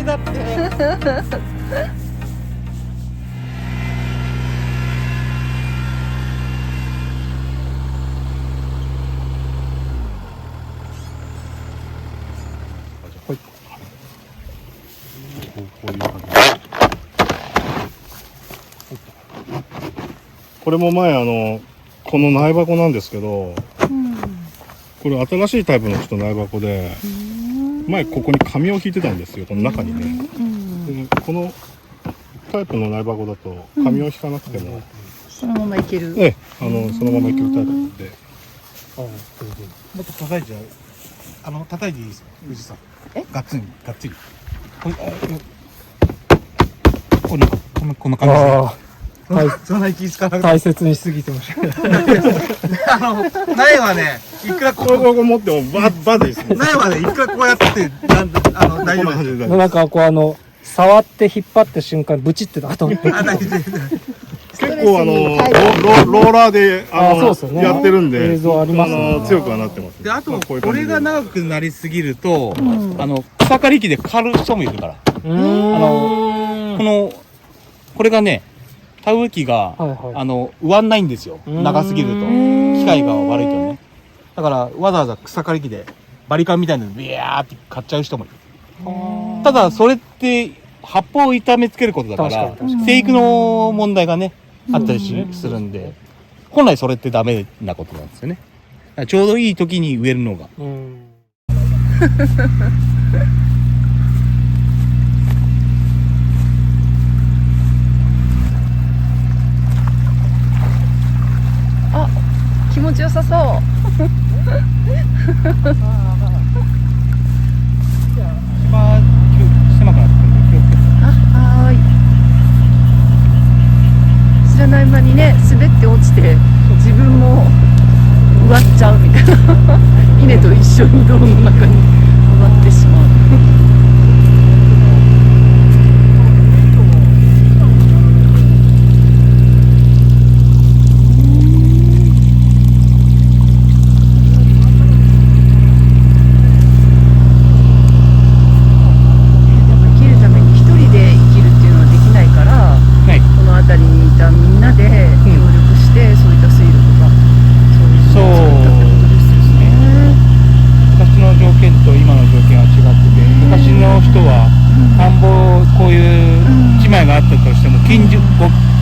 だってはい。こういう感じ。これも前この苗箱なんですけど、これ新しいタイプのちょっと苗箱で、前ここに紙を引いてたんですよ、この中にね。でこのタイプの苗箱だと紙を引かなくても、そのままいける。そのままいけるタイプなんで。もっと叩いちゃう。叩いていいですか、藤さん。ガッツリ。こんな感じで。そんなに気付かなくて。大切にしすぎてました。苗はね、いくらここれ持ってもバディですね。苗はね、いくらこうやって大丈夫です。なんか触って引っ張った瞬間ブチってあと。大丈夫です。結構ローラーでそうですよね、やってるんで、映像ありますね。強くはなってます。で、あとこれが長くなりすぎると、草刈り機で刈る人もいるから。これがね、田植え機が、植わんないんですよ。長すぎると。機械が悪いとね。だから、わざわざ草刈り機で、バリカンみたいなので、ビヤーって刈っちゃう人もいる。ただ、それって、葉っぱを痛めつけることだから、生育の問題がね、あったりするんで、本来それってダメなことなんですよね。ちょうどいい時に植えるのが。あ、気持ちよさそう。狭くなってくるんで気をつけて。はい。知らない間にね、滑って落ちて、自分も植わっちゃうみたいな。稲と一緒に泥の中に植わってしまう。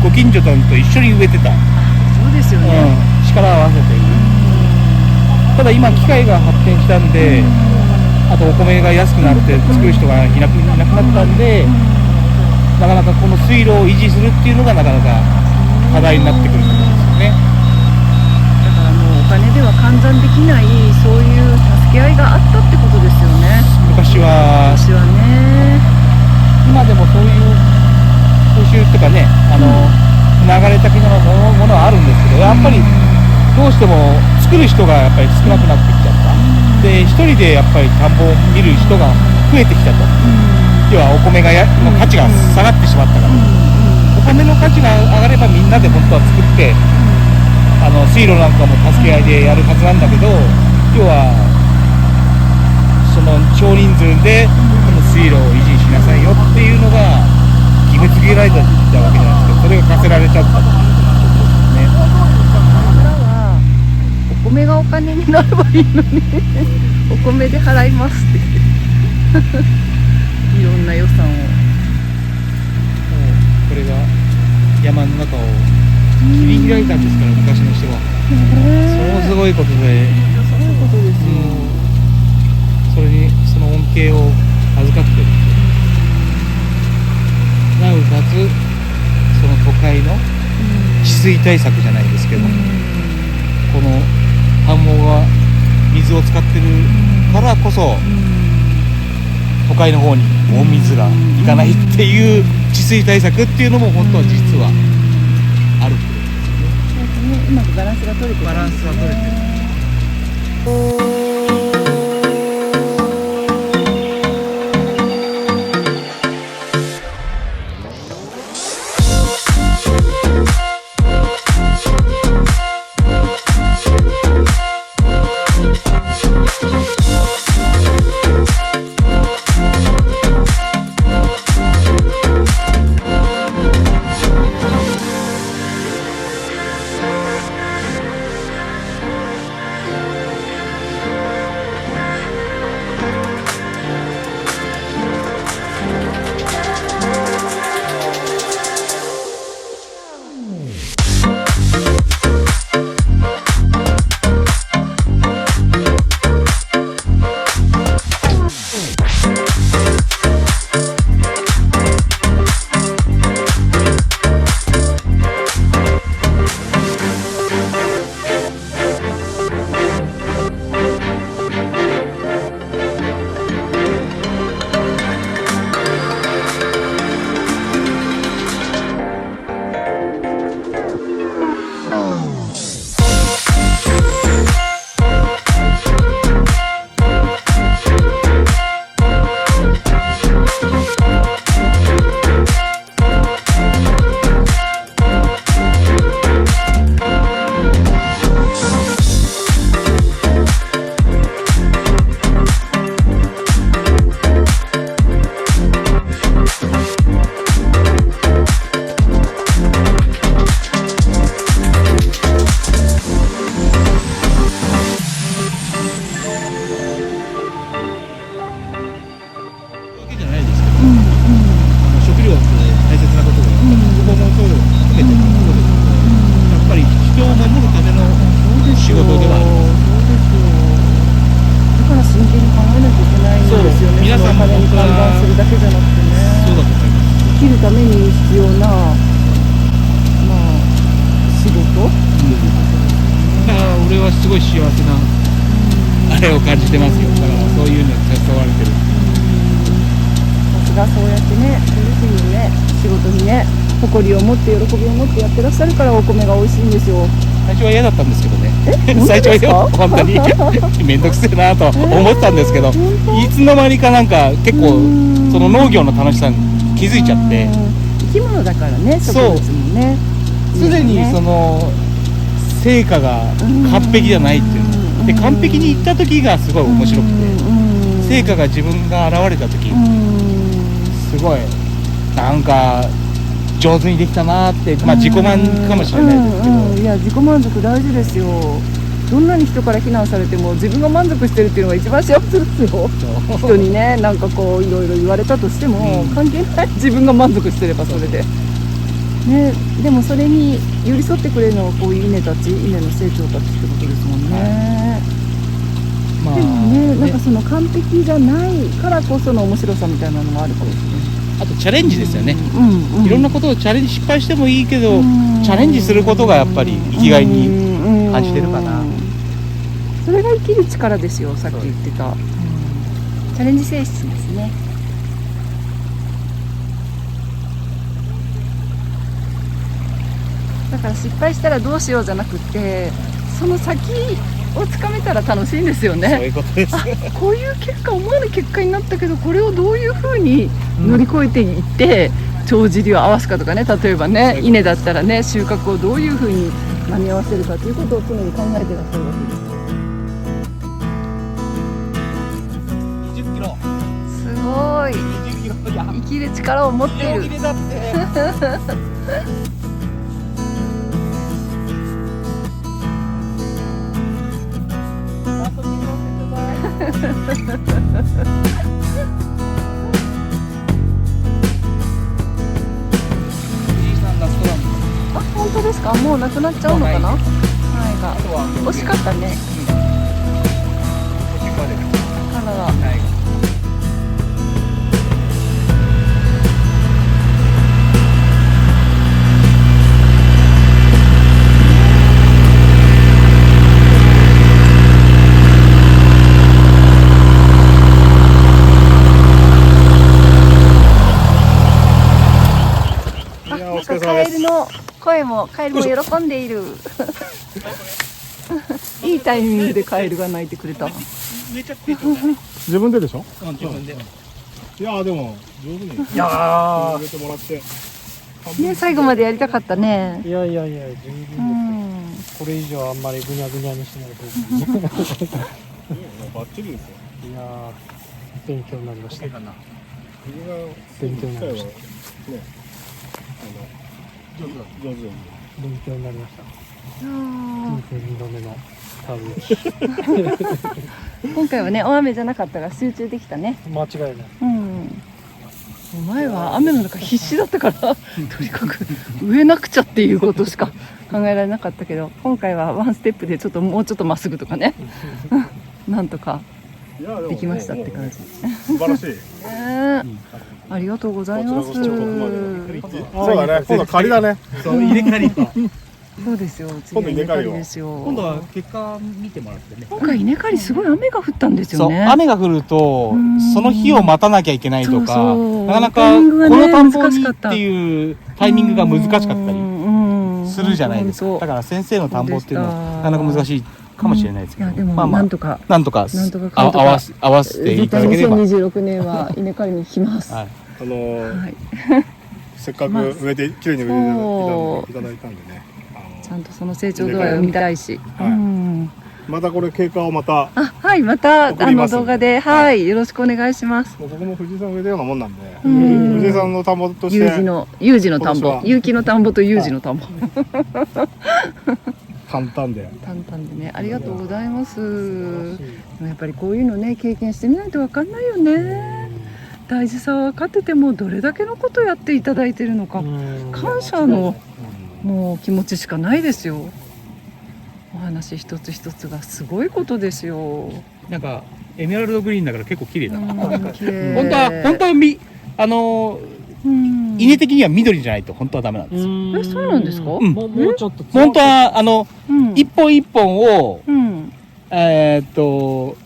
ご近所さんと一緒に植えてた。そうですよね。力を合わせて。ただ今機械が発展したんで、あとお米が安くなって作る人がいなくなったんで、なかなかこの水路を維持するっていうのがなかなか課題になってくるんですよね。だからもうお金では換算できないそういう助け合いがあったってことですよね。昔はね。今でもそういう風習とかね、流れ的なものはあるんですけど、やっぱりどうしても作る人がやっぱり少なくなってきちゃった。で、一人でやっぱり田んぼを見る人が増えてきたと。要はお米の価値が下がってしまったから。お米の価値が上がればみんなで本当は作って、水路なんかも助け合いでやるはずなんだけど、要はその少人数でこの水路を維持しなさいよっていうのが決めつけられたわけじゃないですけど、それが課せられちゃったっていうことですね。はお米がお金になればいいのにお米で払いますっていろんな予算を。これが山の中を切り開いたんですから、昔の人は。ものすごいことで、それにその恩恵を預かってる。なおかつその都会の治水対策じゃないですけど、この田んぼが水を使ってるからこそ、都会の方に大水が行かないっていう治水対策っていうのも本当は実はあるってことですよね。うまくバランスが取れてる。バランスが取れてる。事ではある。そうですよ。だから真剣に考えなきゃいけないんですよね。そう皆さんもそのお金に換算するだけじゃなくてね。そうだと思います。生きるために必要な、まあ、仕事だから俺はすごい幸せなあれを感じてますよ。だからそういうのに誘われてる。さすがそうやってね、ご自身のね、仕事にね、誇りを持って喜びを持ってやってらっしゃるからお米が美味しいんですよ。最初は嫌だったんですけどね。本最初当ですかは本当に面倒くせえなと思ってたんですけど、いつの間にかなんか結構その農業の楽しさに気づいちゃって、生き物だからね、植物もね。すでにその成果が完璧じゃないっていうので、完璧にいった時がすごい面白くて、成果が自分が現れた時すごいなんか上手にできたなって、まあ自己満かもしれないですけど、いや自己満足大事ですよ。どんなに人から非難されても自分が満足してるっていうのが一番幸せですよ。人にね、なんかこういろいろ言われたとしても関係ない、自分が満足してればそれでね。でもそれに寄り添ってくれるのはこういう稲たち、稲の成長たちってことですもんね。まあでもね、なんかその完璧じゃないからこその面白さみたいなのもあるかもしれない。あとチャレンジですよね。いいろんなことをチャレンジ、失敗してもいいけどチャレンジすることがやっぱり生きがいに感じてるかな。それが生きる力ですよ。さっき言ってたチャレンジ精神ですね。だから失敗したらどうしようじゃなくて、その先をつかめたら楽しいんですよそうね。いうことです。こういう結果、思わぬ結果になったけど、これをどういうふうに乗り越えていって帳尻を合わすかとかね、例えばね、稲だったらね、収穫をどういうふうに間に合わせるかということを常に考えてらっしゃるわけです。20キロ、すごい20キロ、いや、生きる力を持っている。大喜利だって。あ、本当ですか。もうなくなっちゃうのかな。はいが惜しかったね。あらら。なんかカエルの声も、カエルも喜んでいる。いいタイミングでカエルが鳴いてくれた。植えちゃってちょうだい。自分ででしょ？自分で。いやーでも上手にいや入れてもらってね、最後までやりたかったね。いやいやいや、十分ですよ。これ以上あんまりぐにゃぐにゃにしないと。バッチリですよ。いやー、勉強になりました。僕が勉強になりました。ね、上手だ。勉強になりました。人生2度目の田植え。今回はね、大雨じゃなかったから集中できたね。間違いない。前は雨の中必死だったからとにかく植えなくちゃっていうことしか考えられなかったけど、今回はワンステップでちょっともうちょっとまっすぐとかねなんとかできましたって感じ。素晴らしい。ありがとうございます。そうだね。今度仮だね。そう入れ替わりか。そうですよ。今度稲刈りをですよ。今度は結果見てもらってね。今回稲刈りすごい雨が降ったんですよそう、ね。雨が降るとその日を待たなきゃいけないとか、そうなかなかタイミングがねこの田んぼに難しかったっていうタイミングが難しかったりするじゃないですか。だから先生の田んぼっていうのはなかなか難しいかもしれないですけど、いやでもなんとかなんとかなんとか合わせていただければ。2026年は稲刈りに来ます。はい、せっかく植えて綺麗に植えていただいたんでね。ちゃんとその成長度合いを見たいし。またこれ経過をまた。はい、また動画でよろしくお願いします。ここも藤井さん植えたようなもんなんで、藤井さんの田んぼとして。有事の田んぼ、有機の田んぼと有事の田んぼ。簡単でね、ありがとうございます。やっぱりこういうのね、経験してみないとわかんないよね。大事さは分かっててもどれだけのことやっていただいてるのか、感謝のもう気持ちしかないですよ。お話一つ一つがすごいことですよ。なんかエメラルドグリーンだから結構綺麗だな。綺麗。本当は稲的には緑じゃないと本当はダメなんですよ。そうなんですか？うんもうちょっと本当は一本一本をう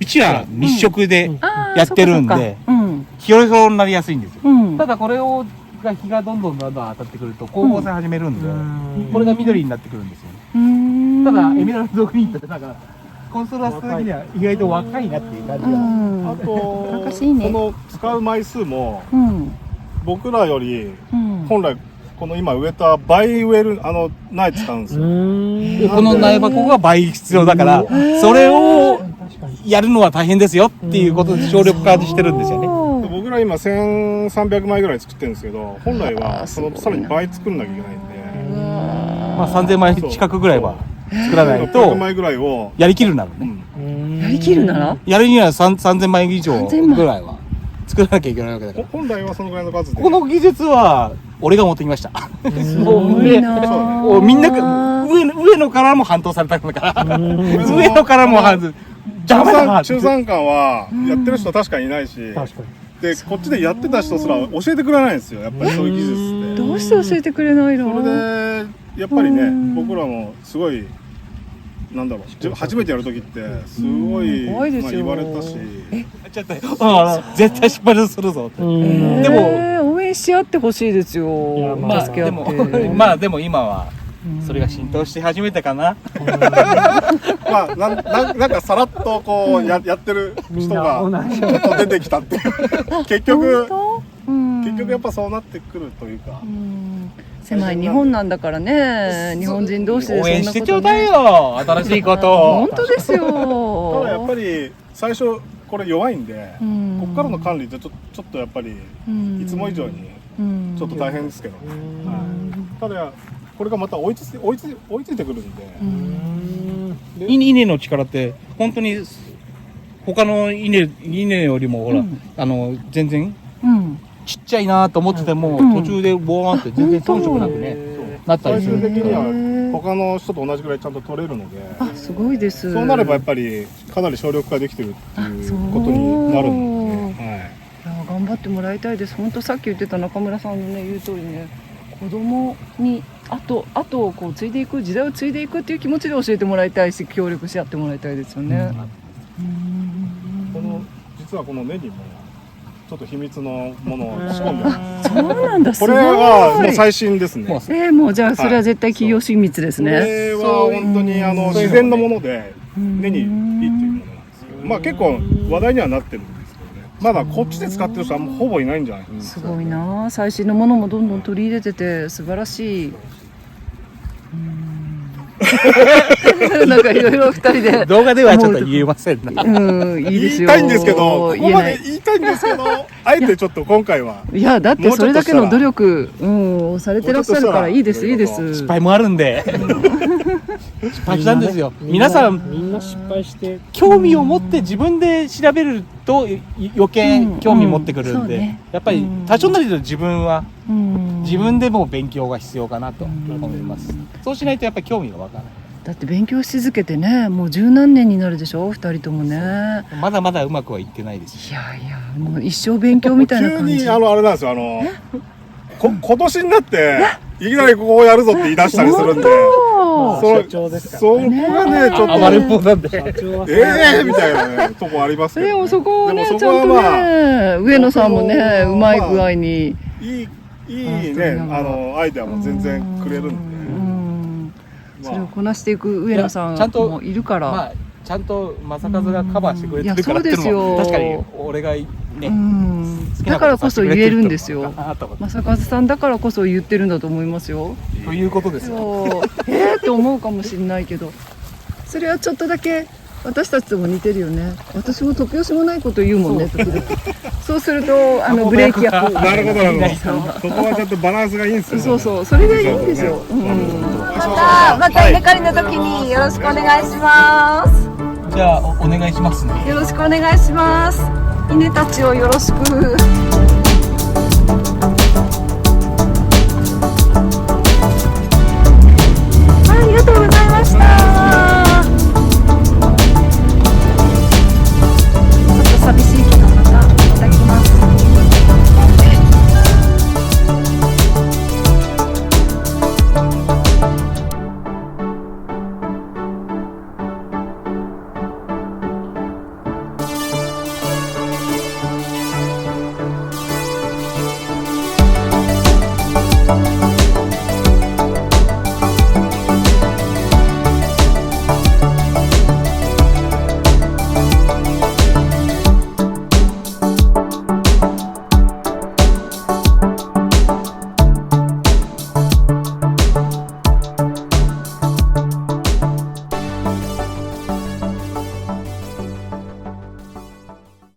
ちは密植でやってるんでひよひよになりやすいんですよ。ただこれを日がどんどん当たってくると光合成始めるんで、これが緑になってくるんですよね。ただエメラルドグリーンってなんかコントラスト的には意外と若いなっていう感じが。あとこの使う枚数も僕らより本来この今植えた倍植える苗使うんですよ。この苗箱が倍必要だからそれをやるのは大変ですよっていうことで省力化してるんですよね。僕ら今1300枚ぐらい作ってるんですけど、本来はそのさらに倍作らなきゃいけないんで、まあ3000枚近くぐらいは作らないと600枚ぐらいをやりきるならね、やりきるならやるには3000枚以上ぐらいは作らなきゃいけないわけだから、本来はそのぐらいの数でこの技術は俺が持ってきました。すごいなもうみんな上野からも反応されたから上野からも中山間はやってる人確かにいないし、でこっちでやってた人すら教えてくれないんですよ。やっぱりそういう技術ってどうして教えてくれないの？それでやっぱりね、僕らもすごいなんだろう、初めてやる時ってすごい言われたし、ちょっと絶対失敗するぞって。でも応援し合ってほしいですよ。助け合ってまあでも今はそれが浸透し始めたかな。まあなんかさらっとこうやってる人がちょっと出てきたっていう結局やっぱそうなってくるというか、狭い日本なんだからね、日本人同士でそんなこと、応援してちょうだいよ、新しいことを。本当ですよ。ただやっぱり最初これ弱いんで、こっからの管理ってちょっとやっぱりいつも以上にちょっと大変ですけど、ただこれがまた追いついてくるんで、稲の力って本当に他の稲よりもほら、全然ちっちゃいなと思ってても、途中でボーンって全然遜色なくね、なったりする。最終的には他の人と同じぐらいちゃんと取れるので、すごいです。そうなればやっぱりかなり省力化できてるっていうことになるので、いや頑張ってもらいたいです。本当さっき言ってた中村さんのね言う通りね、子供に後をこう継いでいく、時代を継いでいくっていう気持ちで教えてもらいたいし、協力し合ってもらいたいですよね。実はこのネギもちょっと秘密のものを仕込んでます。そうなんだ。これはもう最新ですね。もうじゃあそれは絶対企業秘密ですね。これは本当に自然のもので根にいいっていうものなんですけど、まあ結構話題にはなってるんですけどね。まだこっちで使ってる人はほぼいないんじゃないですか。すごいな。最新のものもどんどん取り入れてて素晴らしい。なんかいろいろ二人で動画ではちょっと言えませんな。いいですよ。言いたいんですけど、ここまで言いたいんですけど、あえてちょっと今回は。いやだってそれだけの努力をされてらっしゃるからいいですいいです。失敗もあるんで。失敗したんですよ。皆さんみんな失敗して興味を持って自分で調べると余計興味持ってくるんで、やっぱり多少なりと自分は自分でも勉強が必要かなと思います。そうしないとやっぱり興味がわからない。だって勉強し続けてね、もう十何年になるでしょ、二人ともね。まだまだうまくはいってないです。いやいや、もう一生勉強みたいな感じ。急にあれなんですよ、今年になっていきなりここをやるぞって言い出したりするんで、社長ですからそこがねちょっと暴れん坊なんで、みたいなねとこありますけど。でもそこをねちゃんとね、上野さんもねうまい具合にいいねアイデアも全然くれるんで。それをこなしていく上野さんもいるから、ちゃんと正和がカバーしてくれてるからっていうのも確かに俺がねだからこそ言えるんですよ。正和さんだからこそ言ってるんだと思いますよ。ということですよ。って思うかもしれないけど、それはちょっとだけ私たちとも似てるよね。私も突拍子もないこと言うもんね、時々。そうするとブレーキ役。なるほどなるほど。そこはちょっとバランスがいいんですよ。そうそう、それがいいんですよ。また稲刈りの時によろしくお願いします。じゃあお願いしますね。よろしくお願いします。稲たちをよろしく。